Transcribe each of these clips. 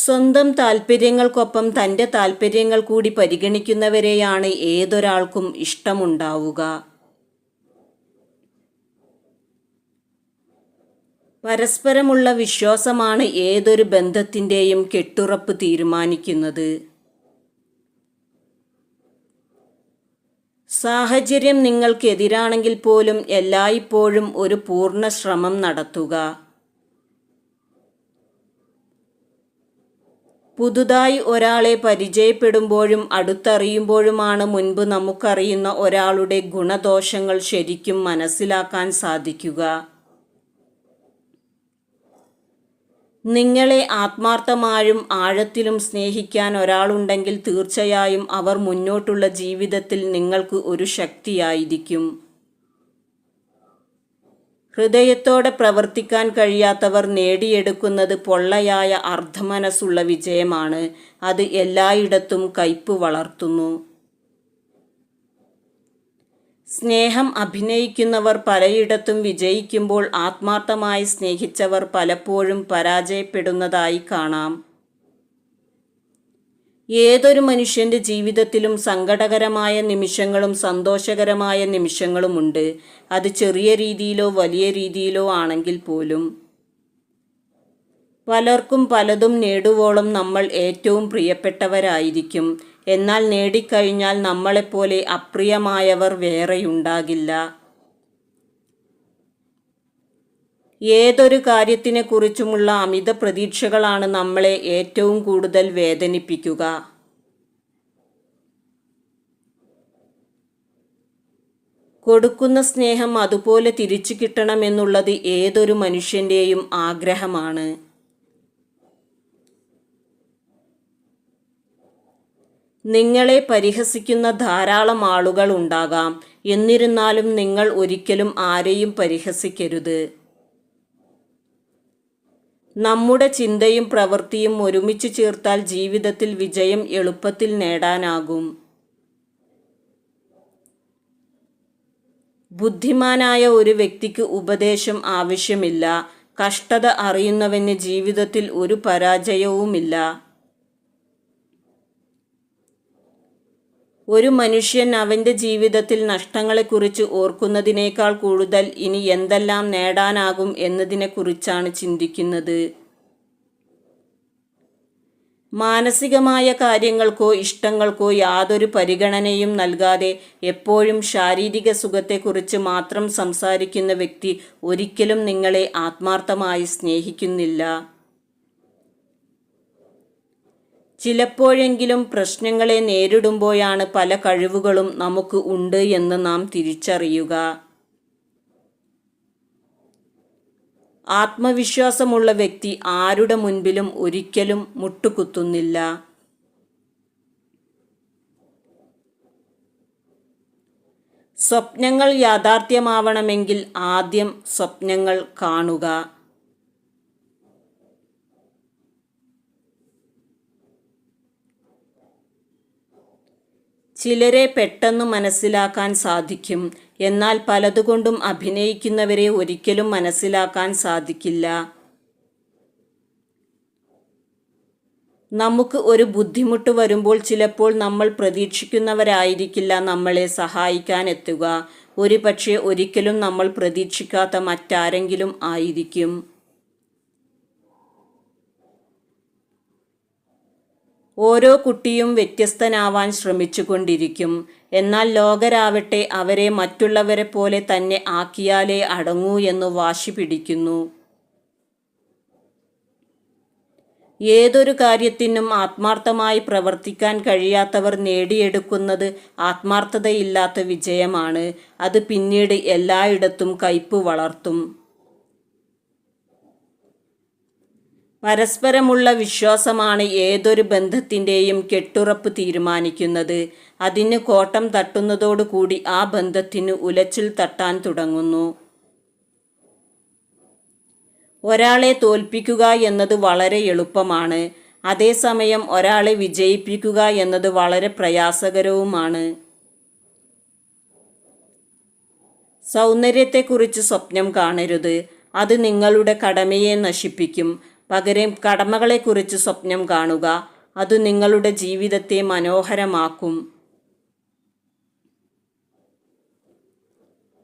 സ്വന്തം താൽപ്പര്യങ്ങൾക്കൊപ്പം തൻ്റെ താൽപ്പര്യങ്ങൾ കൂടി പരിഗണിക്കുന്നവരെയാണ് ഏതൊരാൾക്കും ഇഷ്ടമുണ്ടാവുക. പരസ്പരമുള്ള വിശ്വാസമാണ് ഏതൊരു ബന്ധത്തിൻ്റെയും കെട്ടുറപ്പ് തീരുമാനിക്കുന്നത്. സാഹചര്യം നിങ്ങൾക്കെതിരാണെങ്കിൽ പോലും എല്ലായ്പ്പോഴും ഒരു പൂർണ്ണ ശ്രമം നടത്തുക. പുതുതായി ഒരാളെ പരിചയപ്പെടുമ്പോഴും അടുത്തറിയുമ്പോഴുമാണ് മുൻപ് നമുക്കറിയുന്ന ഒരാളുടെ ഗുണദോഷങ്ങൾ ശരിക്കും മനസ്സിലാക്കാൻ സാധിക്കുക. നിങ്ങളെ ആത്മാർത്ഥമായും ആഴത്തിലും സ്നേഹിക്കാൻ ഒരാളുണ്ടെങ്കിൽ തീർച്ചയായും അവർ മുന്നോട്ടുള്ള ജീവിതത്തിൽ നിങ്ങൾക്ക് ഒരു ശക്തിയായിരിക്കും. ഹൃദയത്തോടെ പ്രവർത്തിക്കാൻ കഴിയാത്തവർ നേടിയെടുക്കുന്നത് പൊള്ളയായ അർദ്ധമനസ്സുള്ള വിജയമാണ്. അത് എല്ലായിടത്തും കയ്പ് വളർത്തുന്നു. സ്നേഹം അഭിനയിക്കുന്നവർ പലയിടത്തും വിജയിക്കുമ്പോൾ ആത്മാർത്ഥമായി സ്നേഹിച്ചവർ പലപ്പോഴും പരാജയപ്പെടുന്നതായി കാണാം. ഏതൊരു മനുഷ്യൻ്റെ ജീവിതത്തിലും സങ്കടകരമായ നിമിഷങ്ങളും സന്തോഷകരമായ നിമിഷങ്ങളുമുണ്ട്. അത് ചെറിയ രീതിയിലോ വലിയ രീതിയിലോ ആണെങ്കിൽ പോലും. പലർക്കും പലതും നേടുവോളം നമ്മൾ ഏറ്റവും പ്രിയപ്പെട്ടവരായിരിക്കും. എന്നാൽ നേടിക്കഴിഞ്ഞാൽ നമ്മളെപ്പോലെ അപ്രിയമായവർ വേറെയുണ്ടാകില്ല. ഏതൊരു കാര്യത്തിനെക്കുറിച്ചുമുള്ള അമിത പ്രതീക്ഷകളാണ് നമ്മളെ ഏറ്റവും കൂടുതൽ വേദനിപ്പിക്കുക. കൊടുക്കുന്ന സ്നേഹം അതുപോലെ തിരിച്ചു കിട്ടണമെന്നുള്ളത് ഏതൊരു മനുഷ്യൻ്റെയും ആഗ്രഹമാണ്. നിങ്ങളെ പരിഹസിക്കുന്ന ധാരാളം ആളുകൾ ഉണ്ടാകാം. എന്നിരുന്നാലും നിങ്ങൾ ഒരിക്കലും ആരെയും പരിഹസിക്കരുത്. നമ്മുടെ ചിന്തയും പ്രവൃത്തിയും ഒരുമിച്ച് ചേർത്താൽ ജീവിതത്തിൽ വിജയം എളുപ്പത്തിൽ നേടാനാകും. ബുദ്ധിമാനായ ഒരു വ്യക്തിക്ക് ഉപദേശം ആവശ്യമില്ല. കഷ്ടത അറിയുന്നവന് ജീവിതത്തിൽ ഒരു പരാജയവുമില്ല. ഒരു മനുഷ്യൻ അവൻ്റെ ജീവിതത്തിൽ നഷ്ടങ്ങളെക്കുറിച്ച് ഓർക്കുന്നതിനേക്കാൾ കൂടുതൽ ഇനി എന്തെല്ലാം നേടാനാകും എന്നതിനെക്കുറിച്ചാണ് ചിന്തിക്കുന്നത്. മാനസികമായ കാര്യങ്ങൾക്കോ ഇഷ്ടങ്ങൾക്കോ യാതൊരു പരിഗണനയും നൽകാതെ എപ്പോഴും ശാരീരിക സുഖത്തെക്കുറിച്ച് മാത്രം സംസാരിക്കുന്ന വ്യക്തി ഒരിക്കലും നിങ്ങളെ ആത്മാർത്ഥമായി സ്നേഹിക്കുന്നില്ല. ചിലപ്പോഴെങ്കിലും പ്രശ്നങ്ങളെ നേരിടുമ്പോഴാണ് പല കഴിവുകളും നമുക്ക് ഉണ്ട് എന്ന് നാം തിരിച്ചറിയുക. ആത്മവിശ്വാസമുള്ള വ്യക്തി ആരുടെ മുൻപിലും ഒരിക്കലും മുട്ടുകുത്തുന്നില്ല. സ്വപ്നങ്ങൾ യാഥാർത്ഥ്യമാവണമെങ്കിൽ ആദ്യം സ്വപ്നങ്ങൾ കാണുക. ചിലരെ പെട്ടെന്ന് മനസ്സിലാക്കാൻ സാധിക്കും. എന്നാൽ പലതുകൊണ്ടും അഭിനയിക്കുന്നവരെ ഒരിക്കലും മനസ്സിലാക്കാൻ സാധിക്കില്ല. നമുക്ക് ഒരു ബുദ്ധിമുട്ട് വരുമ്പോൾ ചിലപ്പോൾ നമ്മൾ പ്രതീക്ഷിക്കുന്നവരായിരിക്കില്ല നമ്മളെ സഹായിക്കാൻ എത്തുക. ഒരുപക്ഷെ ഒരിക്കലും നമ്മൾ പ്രതീക്ഷിക്കാത്ത മറ്റാരെങ്കിലും ആയിരിക്കും. ഓരോ കുട്ടിയും വ്യത്യസ്തനാവാൻ ശ്രമിച്ചുകൊണ്ടിരിക്കും. എന്നാൽ ലോകരാവട്ടെ അവരെ മറ്റുള്ളവരെ പോലെ തന്നെ ആക്കിയാലേ അടങ്ങൂ എന്ന് വാശി പിടിക്കുന്നു. ഏതൊരു കാര്യത്തിനും ആത്മാർത്ഥമായി പ്രവർത്തിക്കാൻ കഴിയാത്തവർ നേടിയെടുക്കുന്നത് ആത്മാർത്ഥതയില്ലാത്ത വിജയമാണ്. അത് പിന്നീട് എല്ലായിടത്തും കയ്പ് വളർത്തും. പരസ്പരമുള്ള വിശ്വാസമാണ് ഏതൊരു ബന്ധത്തിൻ്റെയും കെട്ടുറപ്പ് തീരുമാനിക്കുന്നത്. അതിന് കോട്ടം തട്ടുന്നതോടുകൂടി ആ ബന്ധത്തിന് ഉലച്ചിൽ തട്ടാൻ തുടങ്ങുന്നു. ഒരാളെ തോൽപ്പിക്കുക എന്നത് വളരെ എളുപ്പമാണ്. അതേസമയം ഒരാളെ വിജയിപ്പിക്കുക എന്നത് വളരെ പ്രയാസകരവുമാണ്. സൗന്ദര്യത്തെക്കുറിച്ച് സ്വപ്നം കാണരുത്. അത് നിങ്ങളുടെ കടമയെ നശിപ്പിക്കും. പകരം കടമകളെക്കുറിച്ച് സ്വപ്നം കാണുക. അത് നിങ്ങളുടെ ജീവിതത്തെ മനോഹരമാക്കും.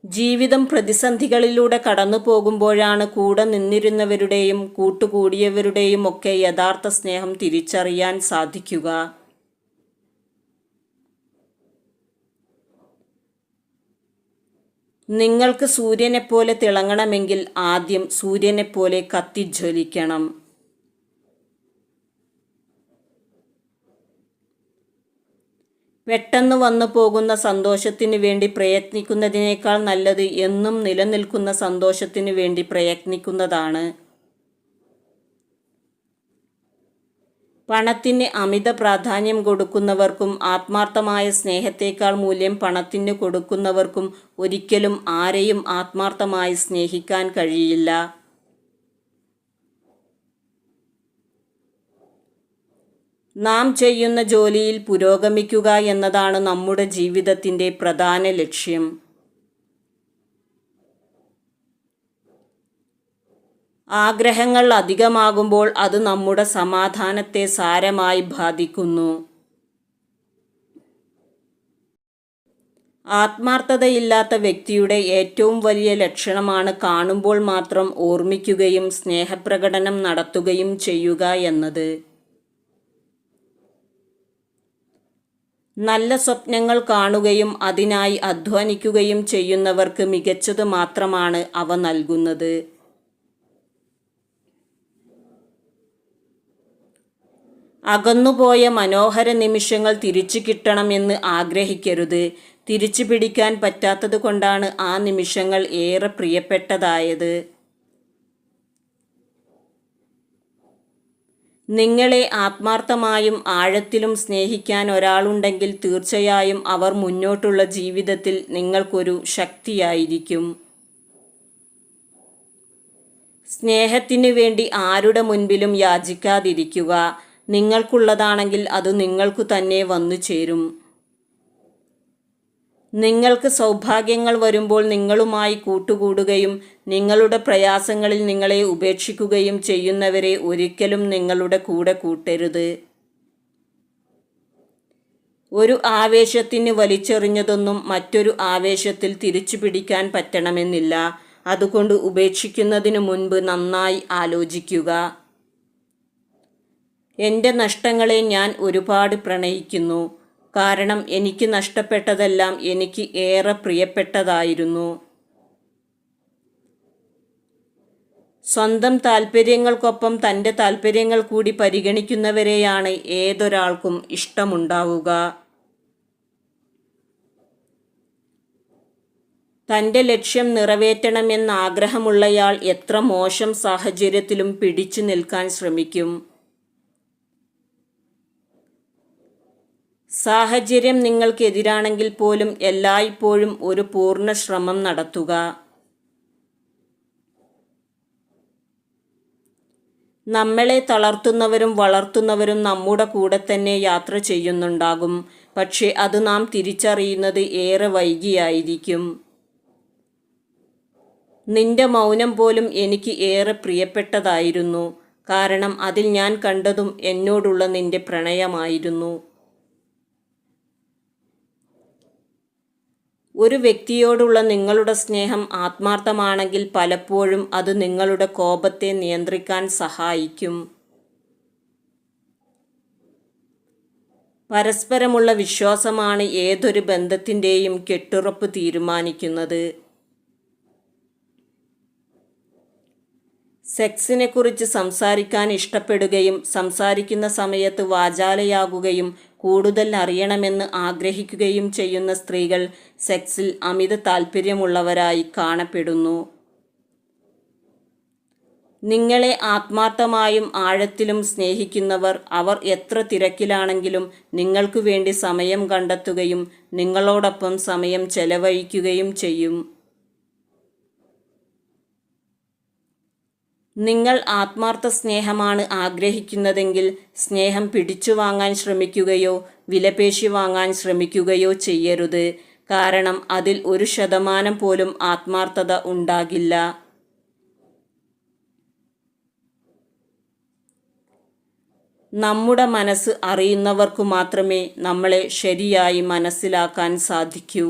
ജീവിതം പ്രതിസന്ധികളിലൂടെ കടന്നു പോകുമ്പോഴാണ് കൂടെ നിന്നിരുന്നവരുടെയും കൂട്ടുകൂടിയവരുടെയും ഒക്കെ യഥാർത്ഥ സ്നേഹം തിരിച്ചറിയാൻ സാധിക്കുക. നിങ്ങൾക്ക് സൂര്യനെപ്പോലെ തിളങ്ങണമെങ്കിൽ ആദ്യം സൂര്യനെപ്പോലെ കത്തിജ്വലിക്കണം. പെട്ടെന്ന് വന്നു പോകുന്ന സന്തോഷത്തിനു വേണ്ടി പ്രയത്നിക്കുന്നതിനേക്കാൾ നല്ലത് എന്നും നിലനിൽക്കുന്ന സന്തോഷത്തിനു വേണ്ടി പ്രയത്നിക്കുന്നതാണ്. പണത്തിന് അമിത പ്രാധാന്യം കൊടുക്കുന്നവർക്കും ആത്മാർത്ഥമായ സ്നേഹത്തേക്കാൾ മൂല്യം പണത്തിന് കൊടുക്കുന്നവർക്കും ഒരിക്കലും ആരെയും ആത്മാർത്ഥമായി സ്നേഹിക്കാൻ കഴിയില്ല. നാം ചെയ്യുന്ന ജോലിയിൽ പുരോഗമിക്കുക എന്നതാണ് നമ്മുടെ ജീവിതത്തിൻ്റെ പ്രധാന ലക്ഷ്യം. ആഗ്രഹങ്ങൾ അധികമാകുമ്പോൾ അത് നമ്മുടെ സമാധാനത്തെ സാരമായി ബാധിക്കുന്നു. ആത്മാർത്ഥതയില്ലാത്ത വ്യക്തിയുടെ ഏറ്റവും വലിയ ലക്ഷണമാണ് കാണുമ്പോൾ മാത്രം ഓർമ്മിക്കുകയും സ്നേഹപ്രകടനം നടത്തുകയും ചെയ്യുക എന്നത്. നല്ല സ്വപ്നങ്ങൾ കാണുകയും അതിനായി അധ്വാനിക്കുകയും ചെയ്യുന്നവർക്ക് മികച്ചത് മാത്രമാണ് അവ നൽകുന്നത്. അകന്നുപോയ മനോഹര നിമിഷങ്ങൾ തിരിച്ചു കിട്ടണമെന്ന് ആഗ്രഹിക്കരുത്. തിരിച്ചു പിടിക്കാൻ പറ്റാത്തത് കൊണ്ടാണ് ആ നിമിഷങ്ങൾ ഏറെ പ്രിയപ്പെട്ടതായത്. നിങ്ങളെ ആത്മാർത്ഥമായും ആഴത്തിലും സ്നേഹിക്കാൻ ഒരാളുണ്ടെങ്കിൽ തീർച്ചയായും അവർ മുന്നോട്ടുള്ള ജീവിതത്തിൽ നിങ്ങൾക്കൊരു ശക്തിയായിരിക്കും. സ്നേഹത്തിനു വേണ്ടി ആരുടെ മുൻപിലും യാചിക്കാതിരിക്കുക. നിങ്ങൾക്കുള്ളതാണെങ്കിൽ അത് നിങ്ങൾക്കു തന്നെ വന്നു ചേരും. നിങ്ങൾക്ക് സൗഭാഗ്യങ്ങൾ വരുമ്പോൾ നിങ്ങളുമായി കൂട്ടുകൂടുകയും നിങ്ങളുടെ പ്രയാസങ്ങളിൽ നിങ്ങളെ ഉപേക്ഷിക്കുകയും ചെയ്യുന്നവരെ ഒരിക്കലും നിങ്ങളുടെ കൂടെ കൂട്ടരുത്. ഒരു ആവേശത്തിന് വലിച്ചെറിഞ്ഞതൊന്നും മറ്റൊരു ആവേശത്തിൽ തിരിച്ചു പിടിക്കാൻ പറ്റണമെന്നില്ല. അതുകൊണ്ട് ഉപേക്ഷിക്കുന്നതിന് മുൻപ് നന്നായി ആലോചിക്കുക. എൻ്റെ നഷ്ടങ്ങളെ ഞാൻ ഒരുപാട് പ്രണയിക്കുന്നു. കാരണം എനിക്ക് നഷ്ടപ്പെട്ടതെല്ലാം എനിക്ക് ഏറെ പ്രിയപ്പെട്ടതായിരുന്നു. സ്വന്തം താല്പര്യങ്ങൾക്കൊപ്പം തൻ്റെ താല്പര്യങ്ങൾ കൂടി പരിഗണിക്കുന്നവരെയാണ് ഏതൊരാൾക്കും ഇഷ്ടമുണ്ടാവുക. തൻ്റെ ലക്ഷ്യം നിറവേറ്റണമെന്ന് ആഗ്രഹമുള്ളയാൾ എത്ര മോശം സാഹചര്യത്തിലും പിടിച്ചു നിൽക്കാൻ ശ്രമിക്കും. സാഹചര്യം നിങ്ങൾക്കെതിരാണെങ്കിൽ പോലും എല്ലായ്പ്പോഴും ഒരു പൂർണ്ണ ശ്രമം നടത്തുക. നമ്മളെ തളർത്തുന്നവരും വളർത്തുന്നവരും നമ്മുടെ കൂടെ തന്നെ യാത്ര ചെയ്യുന്നുണ്ടാകും. പക്ഷേ അത് നാം തിരിച്ചറിയുന്നത് ഏറെ വൈകിയായിരിക്കും. നിന്റെ മൗനം പോലും എനിക്ക് ഏറെ പ്രിയപ്പെട്ടതായിരുന്നു. കാരണം അതിൽ ഞാൻ കണ്ടതും എന്നോടുള്ള നിന്റെ പ്രണയമായിരുന്നു. ഒരു വ്യക്തിയോടുള്ള നിങ്ങളുടെ സ്നേഹം ആത്മാർത്ഥമാണെങ്കിൽ പലപ്പോഴും അത് നിങ്ങളുടെ കോപത്തെ നിയന്ത്രിക്കാൻ സഹായിക്കും. പരസ്പരമുള്ള വിശ്വാസമാണ് ഏതൊരു ബന്ധത്തിൻ്റെയും കെട്ടുറപ്പ് തീരുമാനിക്കുന്നത്. സെക്സിനെക്കുറിച്ച് സംസാരിക്കാൻ ഇഷ്ടപ്പെടുകയും സംസാരിക്കുന്ന സമയത്ത് വാചാലയാകുകയും കൂടുതൽ അറിയണമെന്ന് ആഗ്രഹിക്കുകയും ചെയ്യുന്ന സ്ത്രീകൾ സെക്സിൽ അമിത താല്പര്യമുള്ളവരായി കാണപ്പെടുന്നു. നിങ്ങളെ ആത്മാർത്ഥമായും ആഴത്തിലും സ്നേഹിക്കുന്നവർ അവർ എത്ര തിരക്കിലാണെങ്കിലും നിങ്ങൾക്ക് വേണ്ടി സമയം കണ്ടെത്തുകയും നിങ്ങളോടൊപ്പം സമയം ചെലവഴിക്കുകയും ചെയ്യും. നിങ്ങൾ ആത്മാർത്ഥ സ്നേഹമാണ് ആഗ്രഹിക്കുന്നതെങ്കിൽ സ്നേഹം പിടിച്ചു വാങ്ങാൻ ശ്രമിക്കുകയോ വിലപേശി വാങ്ങാൻ ശ്രമിക്കുകയോ ചെയ്യരുത്. കാരണം അതിൽ 1% പോലും ആത്മാർത്ഥത ഉണ്ടാകില്ല. നമ്മുടെ മനസ്സ് അറിയുന്നവർക്കു മാത്രമേ നമ്മളെ ശരിയായി മനസ്സിലാക്കാൻ സാധിക്കൂ.